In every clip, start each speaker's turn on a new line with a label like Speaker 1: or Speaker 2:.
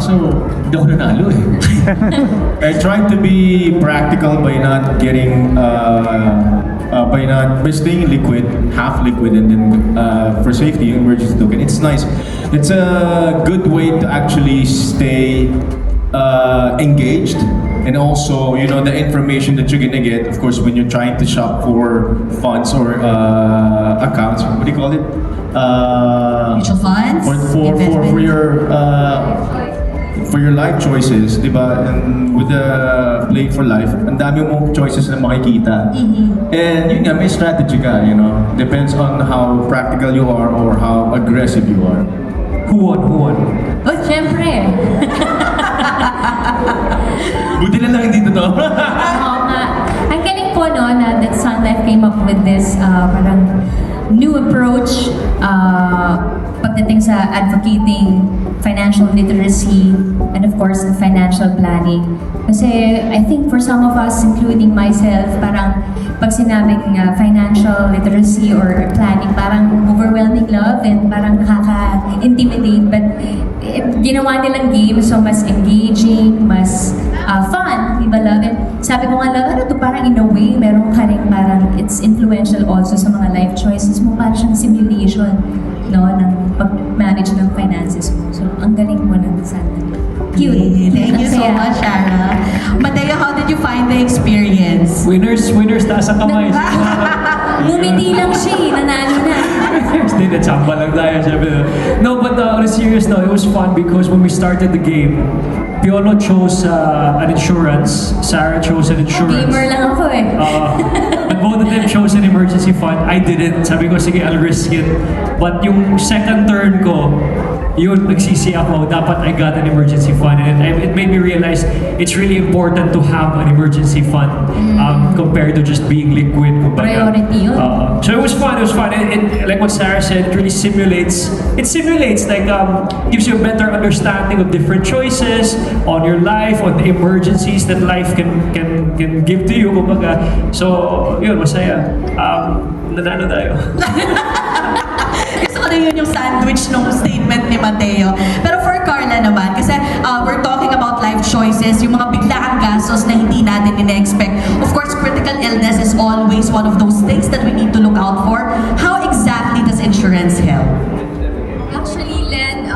Speaker 1: kaso hindi ako nanalo eh. I tried to be practical by not getting, by staying liquid, half liquid, and then for safety, emergency token. It's nice. It's a good way to actually stay engaged, and also, you know, the information that you're gonna get, of course, when you're trying to shop for funds or accounts. What do you call it?
Speaker 2: Mutual funds?
Speaker 1: For your life choices, di ba? And with the Play for Life, ang dami mong choices na makikita. And yun nga, may strategy ka, you know? Depends on how practical you are or how aggressive you are.
Speaker 3: Who won?
Speaker 2: Oh, syempre.
Speaker 1: Buti na lang hindi totoo.
Speaker 2: Oo nga. Ang galing po, no, na that Sun Life came up with this parang new approach pagdating sa advocating financial literacy and of course financial planning. Kasi I think for some of us, including myself, parang pag sinabing financial literacy or planning, parang overwhelming love and parang nakaka-intimidate. But ginawa nilang game, so mas engaging, mas fun, diba love? And sabi ko nga love, ano to, parang in a way, meron ka rin parang it's influential also sa mga life choices mo, parang siyang simulation, no, ng pag-manage ng finances mo. So, ang galing mo ng Santa. Cute.
Speaker 4: Thank you so much, Shara. Matteo, how did you find the experience?
Speaker 3: Winners, taas ang kamay.
Speaker 2: Ngumiti lang siya eh, nanalo na.
Speaker 3: Hindi, natsamba lang tayo. Syempre. No, but on a serious note, it was fun because when we started the game, Piolo chose an insurance, Sarah chose an insurance.
Speaker 2: Gamer lang ako eh.
Speaker 3: But both of them chose an emergency fund. I didn't. Sabi ko, sige, I'll risk it. But yung second turn ko, yun, nagsisi ako, dapat I got an emergency fund. And it made me realize it's really important to have an emergency fund compared to just being liquid.
Speaker 2: Priority yun.
Speaker 3: So it was fun. It, like what Sarah said, it really simulates, like, gives you a better understanding of different choices on your life, on the emergencies that life can give to you. Kumbaga. So, yun, masaya. Nanalo tayo.
Speaker 4: Gusto ko na yun yung sandwich nung statement ni Matteo. Pero for Carla naman, kasi we're talking about life choices, yung mga biglaang gastos na hindi natin ina-expect. Of course, critical illness is always one of those things that we need to look out for. How exactly does insurance help?
Speaker 2: Actually, Len,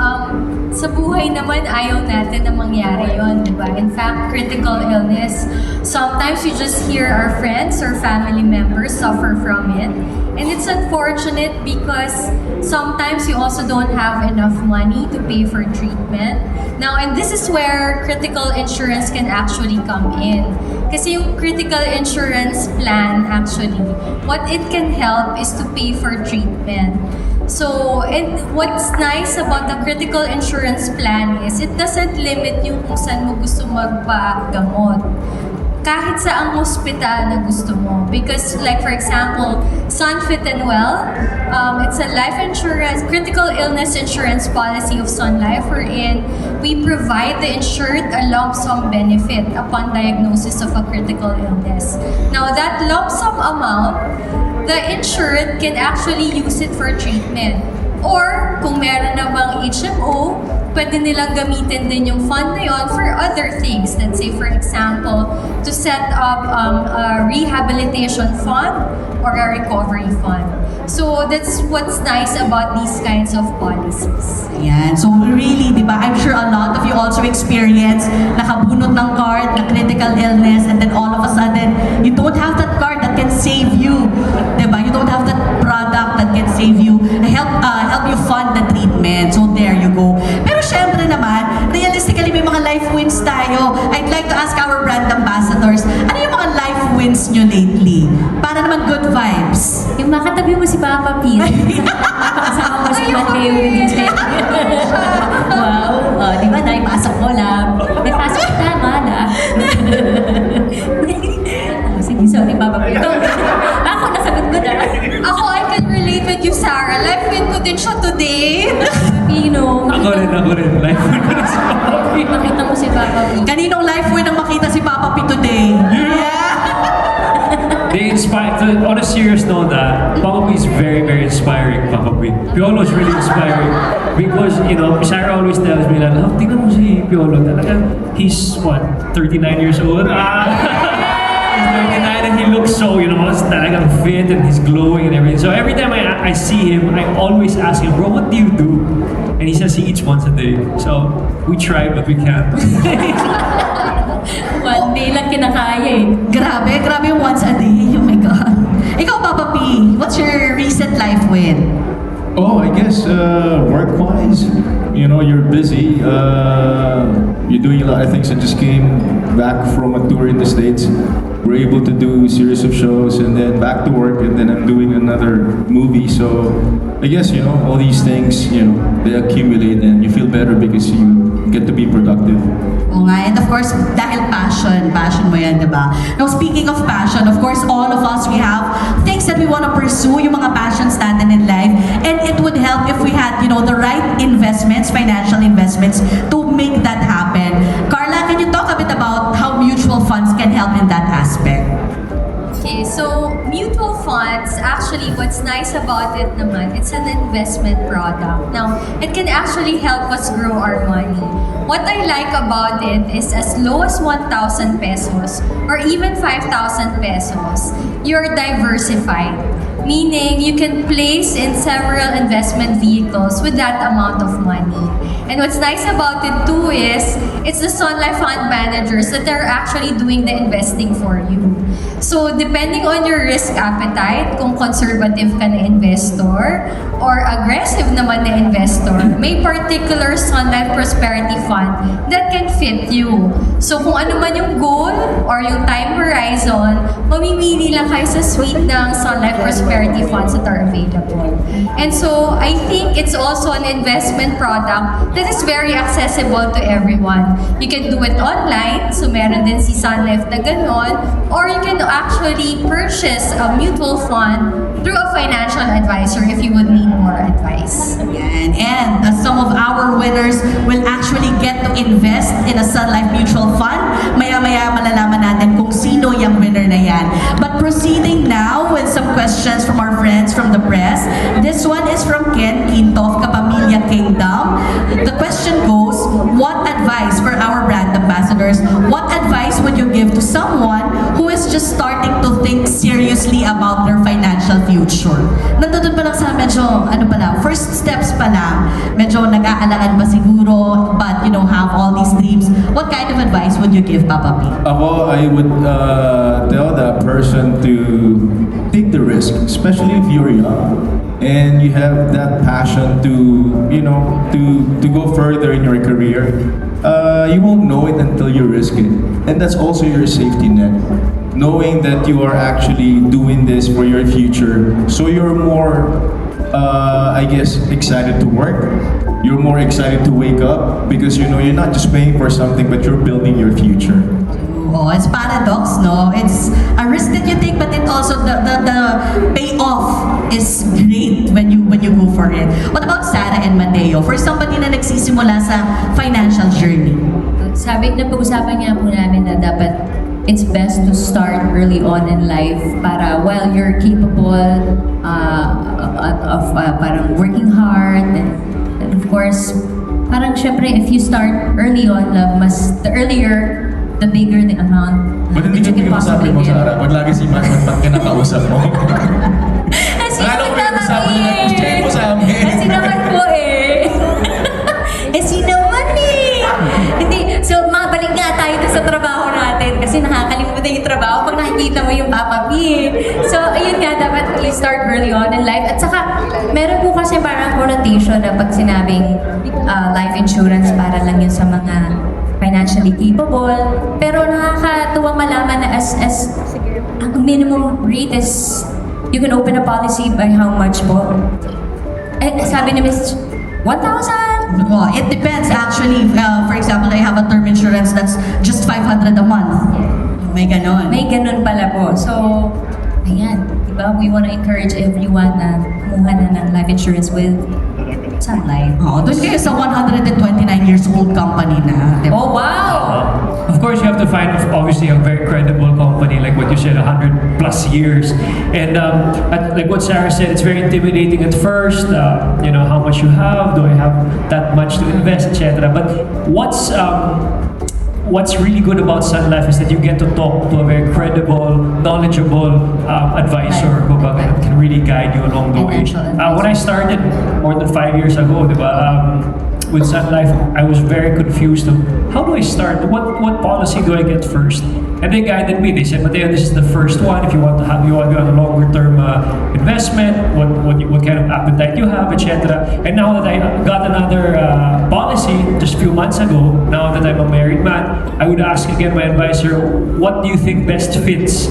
Speaker 2: sa buhay naman ayaw natin na mangyari yon, di ba? In fact, critical illness, sometimes you just hear our friends or family members suffer from it. And it's unfortunate because sometimes you also don't have enough money to pay for treatment. Now, and this is where critical insurance can actually come in. Kasi yung critical insurance plan, actually, what it can help is to pay for treatment. So, and what's nice about the critical insurance plan is it doesn't limit yung kung saan mo gusto magpagamot. Kahit sa ang hospital na gusto mo. Because like for example, Sun Fit and Well, it's a life insurance, critical illness insurance policy of Sun Life wherein we provide the insured a lump sum benefit upon diagnosis of a critical illness. Now that lump sum amount, the insured can actually use it for treatment. Or kung meron na bang HMO, pwede nilang gamitin din yung fund na yun for other things. Let's say, for example, to set up a rehabilitation fund or a recovery fund. So that's what's nice about these kinds of policies.
Speaker 4: Ayan. So really, di ba, I'm sure a lot of you also experience nakabunot ng card, na critical illness, and then all of a sudden, you don't have that card that can save you. Di ba? You don't have that product that can save you, help you fund the treatment. So there you go. Pero syempre naman, realistically, may mga life wins tayo. I'd like to ask our brand ambassadors, ano yung mga life wins nyo lately? Para naman good vibes.
Speaker 2: Yung makatabi mo si Papa P. Kasama mo si Matteo Guidicelli. Wow. Di ba? Naipasok ko lang. May pasok ko tama na. Sige, sorry Papa P. Ako, nasagot ko na.
Speaker 5: Ako, I can relate with you, Sarah. Life win ko din siya today.
Speaker 2: Pino.
Speaker 3: Ako rin. Life win ko rin si Papa P.
Speaker 2: Makita mo si Papa P.
Speaker 4: Kaninong life win ang makita si Papa P today?
Speaker 3: They inspire, on a serious note, Papa P is very, very inspiring, Papa P. Piolo is really inspiring. Because, you know, Sarah always tells me like, oh, tingnan mo si Piolo, talaga, he's what, 39 years old? He's 39 and he looks so, you know, talagang fit and he's glowing and everything. So every time I see him, I always ask him, bro, what do you do? And he says he eats once a day. So we try but we can't.
Speaker 2: One day lang kinakaya eh.
Speaker 4: Grabe yung once a day. Oh my God. Ikaw, Papa P, what's your recent life win?
Speaker 1: Oh, I guess work-wise, you know, you're busy. You're doing a lot of things. I just came back from a tour in the States. We're able to do a series of shows and then back to work and then I'm doing another movie. So I guess, you know, all these things, you know, they accumulate and you feel better because you get to be productive.
Speaker 4: Oo nga, and of course, dahil passion mo yan, di ba? Now, speaking of passion, of course, all of us, we have things that we want to pursue, yung mga passions natin in life, and it would help if we had, you know, the right investments, financial investments, to make that happen. Carla, can you talk a bit about how mutual funds can help in that aspect?
Speaker 2: Okay, so mutual funds, actually what's nice about it naman, it's an investment product. Now, it can actually help us grow our money. What I like about it is as low as 1,000 pesos or even 5,000 pesos, you're diversified. Meaning, you can place in several investment vehicles with that amount of money. And what's nice about it too is, it's the Sun Life Fund managers that are actually doing the investing for you. So, depending on your risk appetite, kung conservative ka na investor or aggressive naman na investor, may particular Sun Life Prosperity Fund that can fit you. So, kung ano man yung goal or yung time horizon, mamimili lang kayo sa suite ng Sun Life Prosperity Funds that are available. And so, I think it's also an investment product that is very accessible to everyone. You can do it online, so meron din si Sun Life na ganon, or you can actually purchase a mutual fund through a financial advisor if you would need more advice.
Speaker 4: Yan. And some of our winners will actually get to invest in a Sun Life Mutual Fund. Maya-maya malalaman natin kung sino yung winner na yan. But proceeding now with some questions from our friends from the press. This one is from Ken Quinto of Kapamilya Kingdom. The question goes, what advice for our brand ambassadors, what advice would you give to someone who is just starting to think seriously about their financial future? Nandun pa lang sa medyo, first steps pa lang, medyo nag-aalangan pa siguro, but you know, have all these dreams. What kind of advice would you give, Papa P?
Speaker 1: Well, I would tell that person to take the risk, especially if you're young and you have that passion to, you know, to go further in your career. You won't know it until you risk it, and that's also your safety net. Knowing that you are actually doing this for your future, so you're more, I guess, excited to work. You're more excited to wake up because you know you're not just paying for something, but you're building your future.
Speaker 4: Oh, it's paradox, no? It's a risk that you take, but it also the payoff is great when you go for it. What about Sarah and Matteo? For somebody na nagsisimula sa financial journey.
Speaker 6: Napag-usapan nga po namin na dapat it's best to start early on in life para while you're capable of parang working hard and of course parang syempre if you start early on the earlier the bigger the amount
Speaker 1: Ba't hindi
Speaker 6: that you
Speaker 1: ka
Speaker 6: can
Speaker 1: masabi
Speaker 6: possibly
Speaker 1: mo,
Speaker 6: give.
Speaker 1: Sarah? Ba't lagi si Matmat ka nakausap mo?
Speaker 6: Kasi
Speaker 1: Ano may usapan na nag-share mo sa amin?
Speaker 6: Kasi naman po eh. Kasi naman eh. Hindi, so mabalik nga tayo dun sa trabaho natin kasi nakakalimutan yung trabaho pag nakikita mo yung Papa P eh. So, ayun nga, dapat you start early on in life. At saka, meron po kasi parang connotation na pag sinabing life insurance para lang yun sa mga financially capable. Pero nakakatuwang malaman na as ang minimum rate is you can open a policy by how much po? Eh, sabi ni Miss 1,000?
Speaker 4: Well, it depends actually. For example, I have a term insurance that's just 500 a month. May ganon.
Speaker 6: May ganun pala po. So, ayan. Diba? We want to encourage everyone na kumuha na ng life insurance with Sun Life.
Speaker 4: Oh, doon kayo sa 129 years old company na. Diba?
Speaker 6: Oh, wow!
Speaker 3: Of course, you have to find obviously a very credible company, like what you said, 100 plus years. And like what Sarah said, it's very intimidating at first. You know, how much you have? Do I have that much to invest, etc. But what's really good about Sun Life is that you get to talk to a very credible, knowledgeable advisor who can really guide you along the way. When I started more than 5 years ago, with Sun Life, I was very confused of how do I start? What policy do I get first? And they guided me. They said, Matteo, this is the first one. If you want to be on a longer term investment, what kind of appetite you have, etc. And now that I got another policy just a few months ago, now that I'm a married man, I would ask again my advisor, what do you think best fits?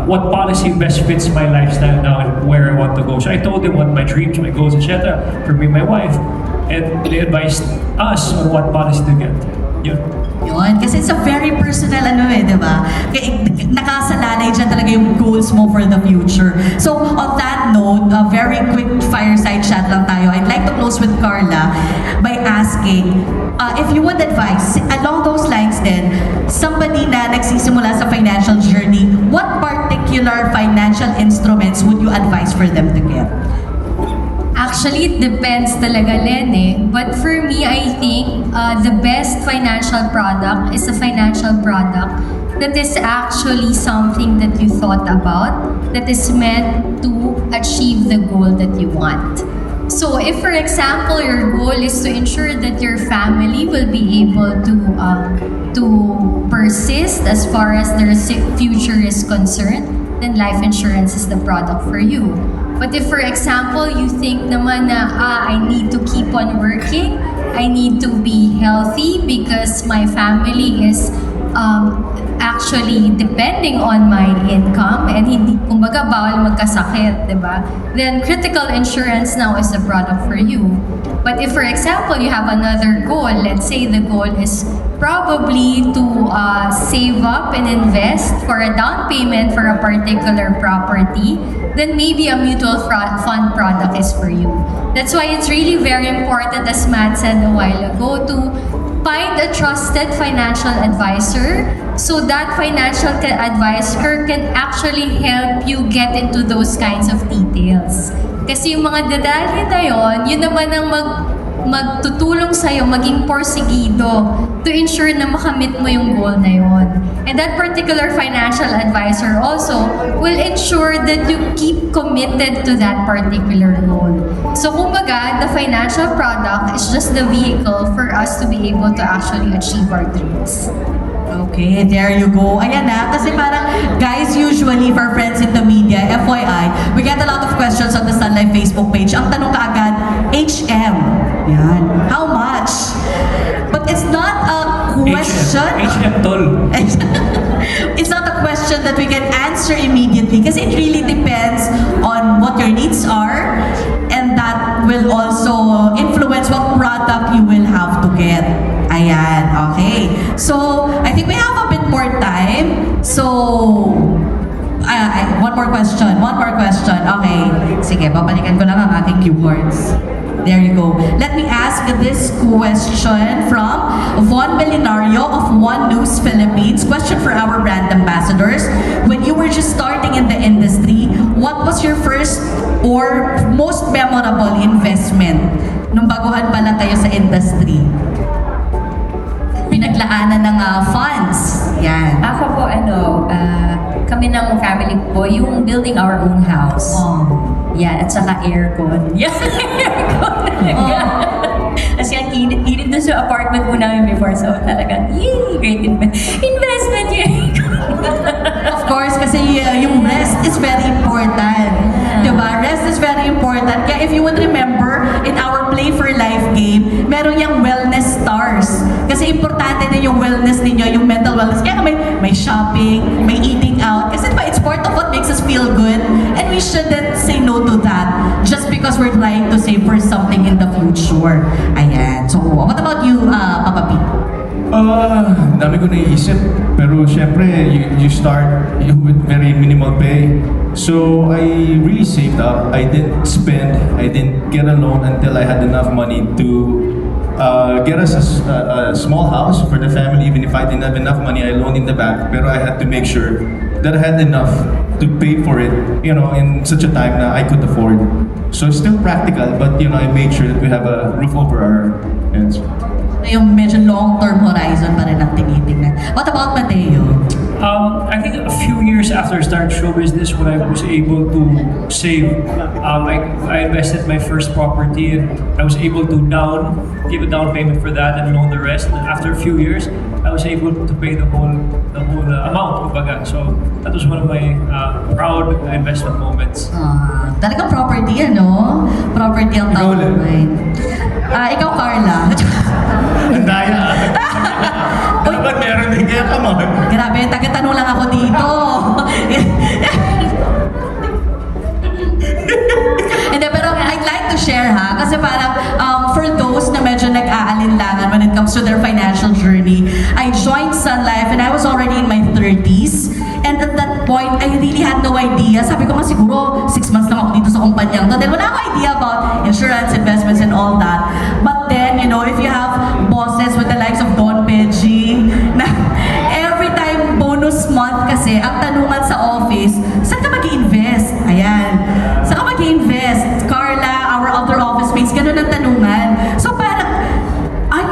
Speaker 3: What policy best fits my lifestyle now and where I want to go? So I told them what my dreams, my goals, etc. for me and my wife, and they advised us on what policy to get. Yun.
Speaker 4: Yun. Kasi it's a very personal di ba? Kaya nakasalalay dyan talaga yung goals mo for the future. So, on that note, a very quick fireside chat lang tayo. I'd like to close with Carla by asking, if you would advise, along those lines din, somebody na nagsisimula sa financial journey, what particular financial instruments would you advise for them to get?
Speaker 2: Actually, it depends talaga, Len, eh. But for me, I think the best financial product is a financial product that is actually something that you thought about, that is meant to achieve the goal that you want. So if, for example, your goal is to ensure that your family will be able to persist as far as their future is concerned, then life insurance is the product for you. But if, for example, you think naman na, I need to keep on working, I need to be healthy because my family is actually depending on my income and hindi, kumbaga, bawal magkasakit, diba? Then critical insurance now is the product for you. But if, for example, you have another goal, let's say the goal is probably to save up and invest for a down payment for a particular property, then maybe a mutual fund product is for you. That's why it's really very important, as Matt said a while ago, to find a trusted financial advisor so that financial advisor can actually help you get into those kinds of details. Kasi yung mga detalye na yun naman ang magtutulong sa'yo maging porsigido to ensure na makamit mo yung goal na yun. And that particular financial advisor also will ensure that you keep committed to that particular goal. So kumbaga, the financial product is just the vehicle for us to be able to actually achieve our dreams.
Speaker 4: Okay, there you go. Ayan na, kasi parang, guys, usually for friends in the media, FYI, we get a lot of questions on the Sun Life Facebook page. Ang tanong kaagad, HM. Yan. How much? But it's not a question.
Speaker 3: HM tol.
Speaker 4: It's not a question that we can answer immediately kasi it really depends on what your needs are, and that will also influence what product you will have to get. Ayan, okay. So, I think we have a bit more time. So, one more question. Okay. Sige, babalikan ko lang ang ating keywords. There you go. Let me ask this question from Von Milionario of One News Philippines. Question for our brand ambassadors. When you were just starting in the industry, what was your first or most memorable investment nung baguhan pa lang kayo sa industry? Pinaglaanan ng funds. Yan.
Speaker 6: Ako po, kami ng family po, yung building our own house.
Speaker 4: Oh.
Speaker 6: Yan, at saka aircon. Yan, aircon talaga. Kasi ang init dun sa apartment po namin before, so talagang, yay, great investment yun.
Speaker 4: Of course, kasi yung rest is very important. Diba? Rest is very important. Kaya if you would remember, in our Play for Life game, meron yung wellness stars. Kasi importante din yung wellness ninyo, yung mental wellness. Kaya may shopping, may eating out. Kasi diba, it's part of what makes us feel good. And we shouldn't say no to that just because we're trying to save for something in the future. Ayan. So, what about you, Papa P?
Speaker 1: Dami ko naiisip. Pero syempre, you start with very minimal pay. So I really saved up. I didn't spend. I didn't get a loan until I had enough money to get us a small house for the family. Even if I didn't have enough money, I loaned in the bank. Pero I had to make sure that I had enough to pay for it, in such a time that I could afford. So it's still practical, but I made sure that we have a roof over our heads.
Speaker 4: Yung medyo long-term horizon pa rin ang tinitingnan. What about Matteo?
Speaker 3: I think a few years after I started show business, when I was able to save, I invested my first property and I was able to give a down payment for that and loan the rest. And after a few years, I was able to pay the whole amount. Kumbaga. So that was one of my proud investment moments.
Speaker 4: Talagang property, Property ang
Speaker 1: Ikaw
Speaker 4: tawag
Speaker 1: ulit.
Speaker 4: Ikaw, Carla.
Speaker 1: Ang daya. Dapat meron din kaya come on.
Speaker 4: Grabe, taga-tanong lang ako dito. Hindi, pero I'd like to share kasi parang for those na medyo nag-aalinlangan when it comes to their financial journey, I joined Sun Life and I was already in my 30s. And at that point, I really had no idea. Sabi ko nga siguro 6 months lang ako dito sa kumpanyang to. Then wala akong idea about insurance, investments, and all that. But then, if you have bosses with the likes of Don Peggy, na every time bonus month kasi, ang tanungan sa office, saan ka mag-i-invest? Ayan. Saan ka mag-i-invest? Carla, our other office mates, ganun ang tanungan. So parang,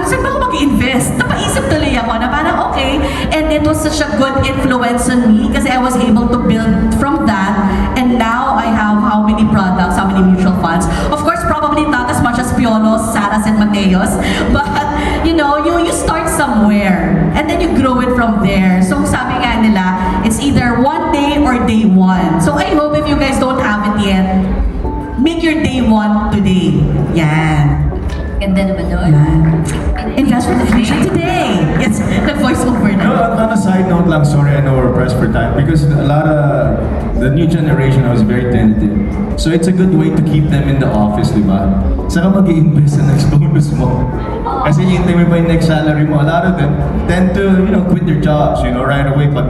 Speaker 4: saan ba ako mag-i-invest? Napaisip tuloy ako na parang okay. And it was such a good influence on me kasi I was able to build from that. And now I have how many products, how many mutual funds. Of course, probably not as much as Piolo's, Sarah's, and Mateo's. But, you start somewhere. And then you grow it from there. So sabi nga nila, it's either one day or day one. So I hope if you guys don't have it yet, make your day one today. Yan.
Speaker 6: Ganda naman doon.
Speaker 4: Invest for the future today. It's the voiceover now.
Speaker 1: On a side note lang, sorry, I know we're pressed for time because a lot of the new generation, I was very tentative. So it's a good way to keep them in the office, di ba? Saan ka mag-i-invest sa next bonus mo? Kasi hintay mo pa yung next salary mo. A lot of them tend to, quit their jobs, right away pag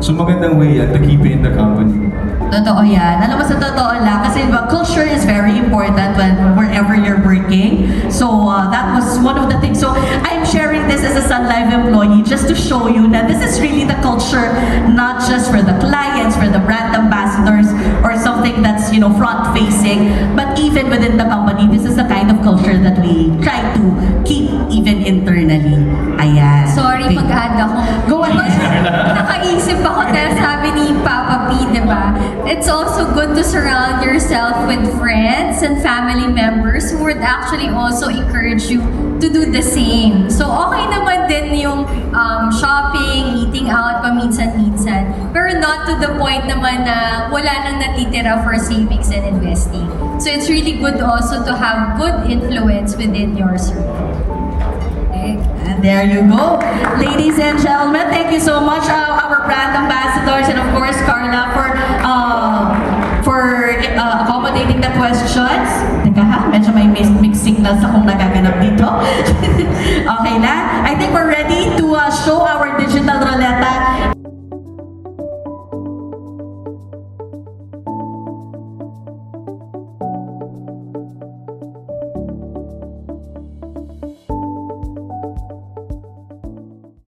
Speaker 1: So magandang way yan to keep it in the company.
Speaker 4: Totoo yan. Alam mo, sa totoo lang, kasi culture is very important wherever you're working. So that was one of the things. So I'm sharing this as a Sun Life employee just to show you that this is really the culture, not just for the clients, for the brand ambassadors, or something that's front-facing, but even within the company, this is the kind of culture that we try to keep even internally. Ayan.
Speaker 2: Sorry,
Speaker 4: Okay.
Speaker 2: mag-add ako.
Speaker 4: Go ahead.
Speaker 2: Nakaisip ako dahil sabi ni Papa P, di ba? It's also good to surround yourself with friends and family members who would actually also encourage you to do the same. So, okay naman din yung shopping, eating out, paminsan-minsan. Pero not to the point naman na wala nang natitira for savings and investing. So, it's really good also to have good influence within your circle.
Speaker 4: And there you go. Ladies and gentlemen, thank you so much, our brand ambassadors, and of course, Carla, for accommodating the questions. Teka ha, medyo may mixed signals akong nagaganap dito. Okay na? I think we're ready to show our